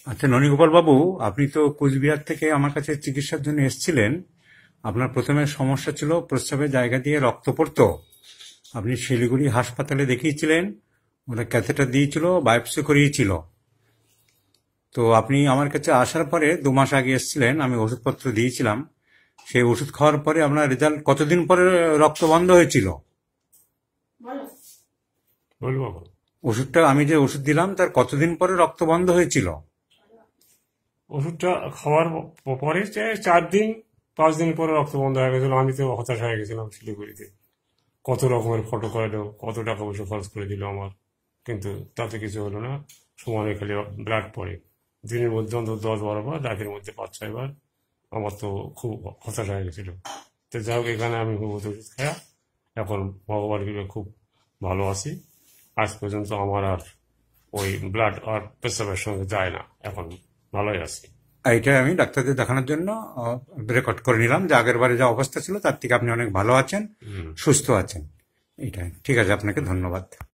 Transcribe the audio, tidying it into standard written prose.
আচ্ছা, ননীগোপাল বাবু, আপনি তো কোচবিহার থেকে আমার কাছে চিকিৎসার জন্য এসেছিলেন। আপনার প্রথমে সমস্যা ছিল প্রস্রাবের জায়গা দিয়ে রক্ত পড়তো। আপনি শিলিগুড়ি হাসপাতালে দেখিয়েছিলেন, ওরা ক্যাথেটার দিয়েছিল, বায়োপসি করিয়েছিল। তো আপনি আমার কাছে আসার পরে 2 মাস আগে এসেছিলেন, আমি ওষুধপত্র দিয়েছিলাম। সেই ওষুধ খাওয়ার পরে আপনার রেজাল্ট কতদিন পরে রক্ত বন্ধ হয়েছিল? বলবো? ওষুধটা আমি যে ওষুধ দিলাম তার কতদিন পরে রক্ত বন্ধ হয়েছিল? ওষুধটা খাওয়ার পরে 4 দিন 5 দিন পরে রক্ত বন্ধ হয়ে গেছিল। আমি তো হতাশ হয়ে গেছিলাম শিলিগুড়িতে। কত রকমের ফটো করালো, কত টাকা পয়সা খরচ করে দিল আমার, কিন্তু তাতে কিছু হলো না। সমানে খালি ব্লাড পড়ে, দিনের মধ্যে অন্তত 10-12 বার, রাতের মধ্যে 5-6 বার। আমার তো খুব হতাশ হয়ে গেছিল। তো যাই হোক, এখানে আমি হোমিওপ্যাথি ওষুধ খাই, এখন ভগবান কৃপায় খুব ভালো আছি। আজ পর্যন্ত আমার আর ওই ব্লাড আর পেশাবের সঙ্গে যায় না, এখন ভালোই আছি। এইটা আমি ডাক্তারদের দেখানোর জন্য রেকর্ড করে নিলাম যে আগের বারে যা অবস্থা ছিল তার থেকে আপনি অনেক ভালো আছেন, হুম। সুস্থ আছেন। এইটাই ঠিক আছে, আপনাকে ধন্যবাদ।